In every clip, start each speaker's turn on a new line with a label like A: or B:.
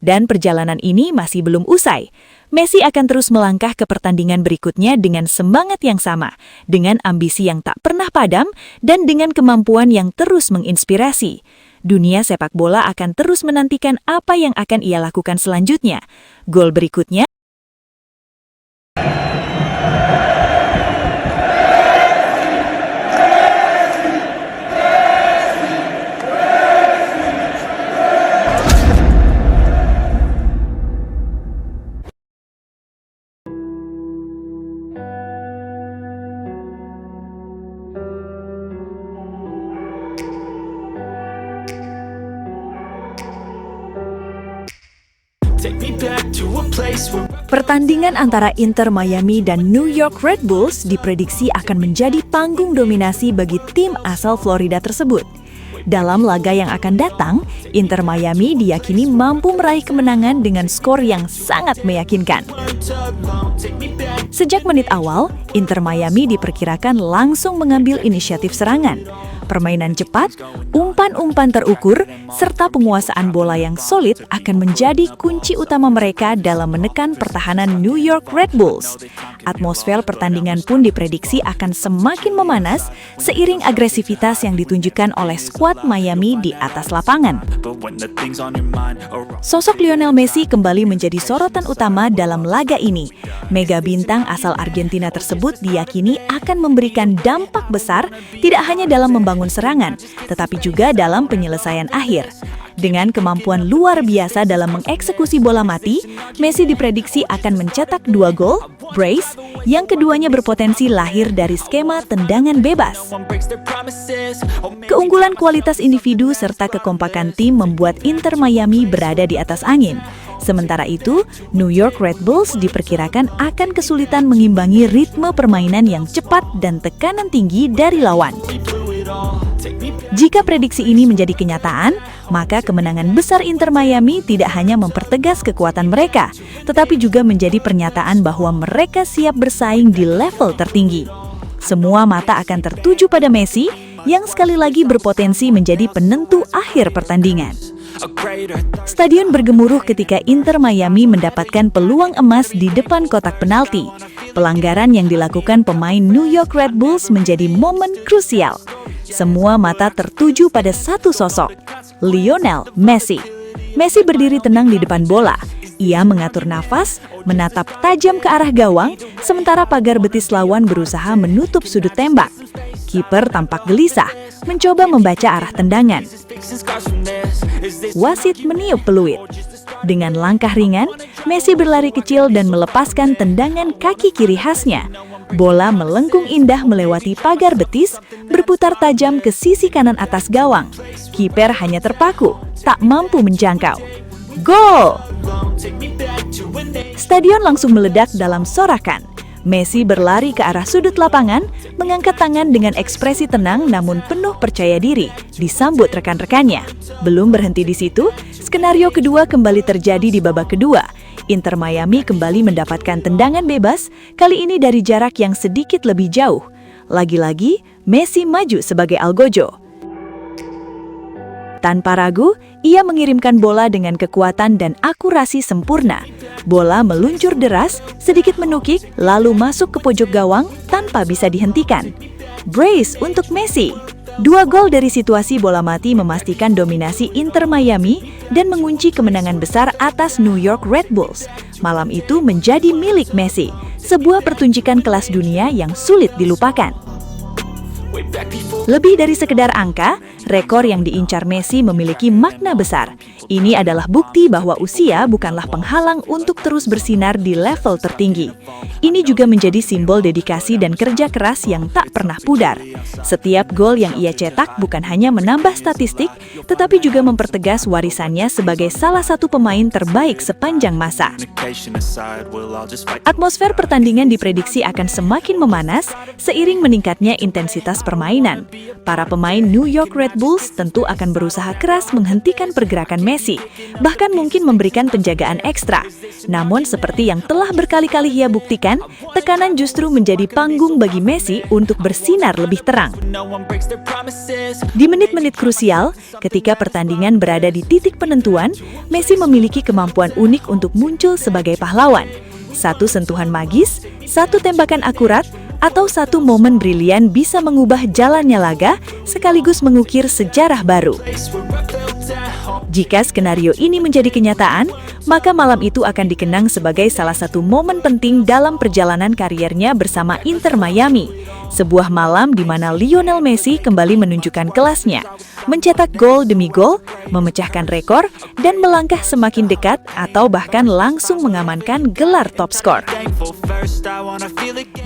A: Dan perjalanan ini masih belum usai. Messi akan terus melangkah ke pertandingan berikutnya dengan semangat yang sama, dengan ambisi yang tak pernah padam, dan dengan kemampuan yang terus menginspirasi. Dunia sepak bola akan terus menantikan apa yang akan ia lakukan selanjutnya. Gol berikutnya Pertandingan antara Inter Miami dan New York Red Bulls diprediksi akan menjadi panggung dominasi bagi tim asal Florida tersebut. Dalam laga yang akan datang, Inter Miami diyakini mampu meraih kemenangan dengan skor yang sangat meyakinkan. Sejak menit awal, Inter Miami diperkirakan langsung mengambil inisiatif serangan. Permainan cepat, umpan-umpan terukur, serta penguasaan bola yang solid akan menjadi kunci utama mereka dalam menekan pertahanan New York Red Bulls. Atmosfer pertandingan pun diprediksi akan semakin memanas seiring agresivitas yang ditunjukkan oleh skuad Miami di atas lapangan. Sosok Lionel Messi kembali menjadi sorotan utama dalam laga ini. Mega bintang asal Argentina tersebut diyakini akan memberikan dampak besar tidak hanya dalam membangun serangan, tetapi juga dalam penyelesaian akhir. Dengan kemampuan luar biasa dalam mengeksekusi bola mati, Messi diprediksi akan mencetak 2 gol, brace, yang keduanya berpotensi lahir dari skema tendangan bebas. Keunggulan kualitas individu serta kekompakan tim membuat Inter Miami berada di atas angin. Sementara itu, New York Red Bulls diperkirakan akan kesulitan mengimbangi ritme permainan yang cepat dan tekanan tinggi dari lawan. Jika prediksi ini menjadi kenyataan, maka kemenangan besar Inter Miami tidak hanya mempertegas kekuatan mereka, tetapi juga menjadi pernyataan bahwa mereka siap bersaing di level tertinggi. Semua mata akan tertuju pada Messi, yang sekali lagi berpotensi menjadi penentu akhir pertandingan. Stadion bergemuruh ketika Inter Miami mendapatkan peluang emas di depan kotak penalti. Pelanggaran yang dilakukan pemain New York Red Bulls menjadi momen krusial. Semua mata tertuju pada satu sosok, Lionel Messi. Messi berdiri tenang di depan bola. Ia mengatur nafas, menatap tajam ke arah gawang, sementara pagar betis lawan berusaha menutup sudut tembak. Kiper tampak gelisah, mencoba membaca arah tendangan. Wasit meniup peluit. Dengan langkah ringan, Messi berlari kecil dan melepaskan tendangan kaki kiri khasnya. Bola melengkung indah melewati pagar betis, berputar tajam ke sisi kanan atas gawang. Kiper hanya terpaku, tak mampu menjangkau. Gol! Stadion langsung meledak dalam sorakan. Messi berlari ke arah sudut lapangan, mengangkat tangan dengan ekspresi tenang namun penuh percaya diri, disambut rekan-rekannya. Belum berhenti di situ, skenario kedua kembali terjadi di babak kedua. Inter Miami kembali mendapatkan tendangan bebas, kali ini dari jarak yang sedikit lebih jauh. Lagi-lagi, Messi maju sebagai algojo. Tanpa ragu, ia mengirimkan bola dengan kekuatan dan akurasi sempurna. Bola meluncur deras, sedikit menukik, lalu masuk ke pojok gawang tanpa bisa dihentikan. Brace untuk Messi. 2 gol dari situasi bola mati memastikan dominasi Inter Miami dan mengunci kemenangan besar atas New York Red Bulls. Malam itu menjadi milik Messi, sebuah pertunjukan kelas dunia yang sulit dilupakan. Lebih dari sekedar angka, rekor yang diincar Messi memiliki makna besar. Ini adalah bukti bahwa usia bukanlah penghalang untuk terus bersinar di level tertinggi. Ini juga menjadi simbol dedikasi dan kerja keras yang tak pernah pudar. Setiap gol yang ia cetak bukan hanya menambah statistik, tetapi juga mempertegas warisannya sebagai salah satu pemain terbaik sepanjang masa. Atmosfer pertandingan diprediksi akan semakin memanas seiring meningkatnya intensitas permainan. Para pemain New York Red Bulls tentu akan berusaha keras menghentikan pergerakan Messi, bahkan mungkin memberikan penjagaan ekstra. Namun seperti yang telah berkali-kali ia buktikan, tekanan justru menjadi panggung bagi Messi untuk bersinar lebih terang. Di menit-menit krusial, ketika pertandingan berada di titik penentuan, Messi memiliki kemampuan unik untuk muncul sebagai pahlawan. Satu sentuhan magis, satu tembakan akurat, atau satu momen brilian bisa mengubah jalannya laga sekaligus mengukir sejarah baru. Jika skenario ini menjadi kenyataan, maka malam itu akan dikenang sebagai salah satu momen penting dalam perjalanan kariernya bersama Inter Miami. Sebuah malam di mana Lionel Messi kembali menunjukkan kelasnya, mencetak gol demi gol, memecahkan rekor, dan melangkah semakin dekat atau bahkan langsung mengamankan gelar top skor.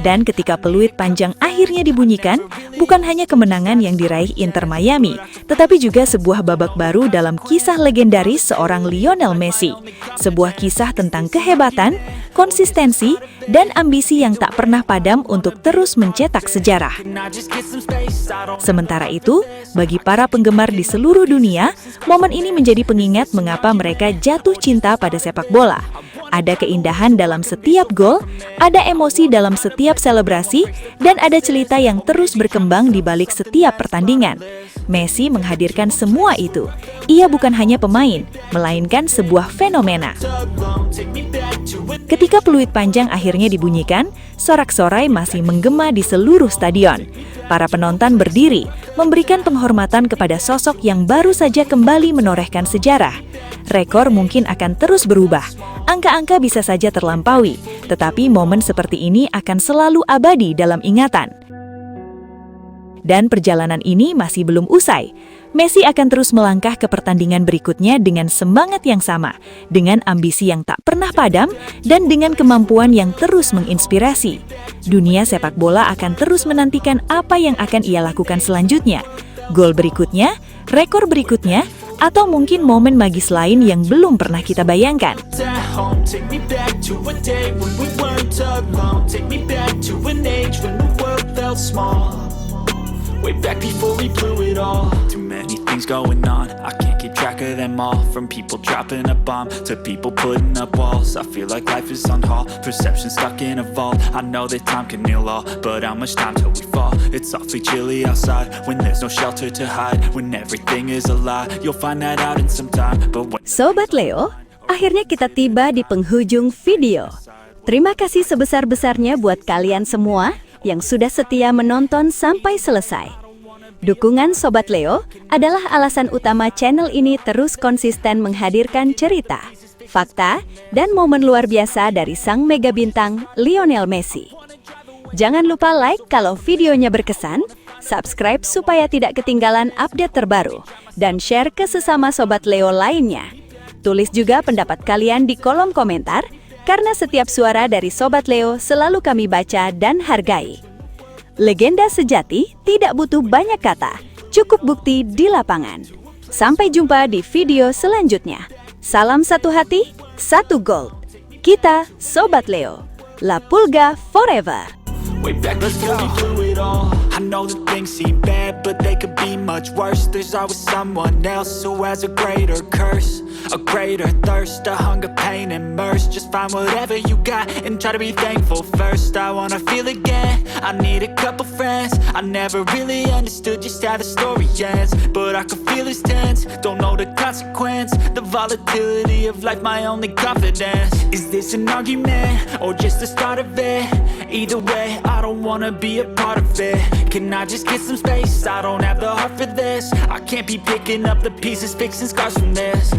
A: Dan ketika peluit panjang akhirnya dibunyikan, bukan hanya kemenangan yang diraih Inter Miami, tetapi juga sebuah babak baru dalam kisah legendaris seorang Lionel Messi. Sebuah kisah tentang kehebatan, konsistensi, dan ambisi yang tak pernah padam untuk terus mencetak sejarah. Sementara itu, bagi para penggemar di seluruh dunia, momen ini menjadi pengingat mengapa mereka jatuh cinta pada sepak bola. Ada keindahan dalam setiap gol, ada emosi dalam setiap selebrasi, dan ada cerita yang terus berkembang di balik setiap pertandingan. Messi menghadirkan semua itu. Ia bukan hanya pemain, melainkan sebuah fenomena. Ketika peluit panjang akhirnya dibunyikan, sorak-sorai masih menggema di seluruh stadion. Para penonton berdiri, memberikan penghormatan kepada sosok yang baru saja kembali menorehkan sejarah. Rekor mungkin akan terus berubah, angka-angka bisa saja terlampaui, tetapi momen seperti ini akan selalu abadi dalam ingatan. Dan perjalanan ini masih belum usai. Messi akan terus melangkah ke pertandingan berikutnya dengan semangat yang sama, dengan ambisi yang tak pernah padam, dan dengan kemampuan yang terus menginspirasi. Dunia sepak bola akan terus menantikan apa yang akan ia lakukan selanjutnya. Gol berikutnya, rekor berikutnya, atau mungkin momen magis lain yang belum pernah kita bayangkan. Way back before we blew it all. Too many things going on, I can't keep track of them all. From people dropping a bomb to people putting up walls. I feel like life is on hold, perception stuck in a vault. I know that time can heal all, but how much time till we fall? It's awfully chilly outside, when there's no shelter to hide. When everything is a lie, you'll find that out in some time. But when...
B: Sobat Leo, akhirnya kita tiba di penghujung video. Terima kasih sebesar-besarnya buat kalian semua yang sudah setia menonton sampai selesai. Dukungan Sobat Leo adalah alasan utama channel ini terus konsisten menghadirkan cerita, fakta, dan momen luar biasa dari sang mega bintang Lionel Messi. Jangan lupa like kalau videonya berkesan, subscribe supaya tidak ketinggalan update terbaru, dan share ke sesama Sobat Leo lainnya. Tulis juga pendapat kalian di kolom komentar, karena setiap suara dari Sobat Leo selalu kami baca dan hargai. Legenda sejati tidak butuh banyak kata, cukup bukti di lapangan. Sampai jumpa di video selanjutnya. Salam satu hati, satu gold. Kita Sobat Leo. La Pulga forever.
C: Way back before we blew it all. I know that things seem bad, but they could be much worse. There's always someone else who has a greater curse, a greater thirst, a hunger, pain, and mercy. Just find whatever you got and try to be thankful first. I wanna feel again, I need a couple friends. I never really understood just how the story ends, but I can feel it's tense, don't know the consequence. The volatility of life, my only confidence. Is this an argument, or just the start of it? Either way, I don't wanna be a part of it. Can I just get some space? I don't have the heart for this. I can't be picking up the pieces, fixing scars from this.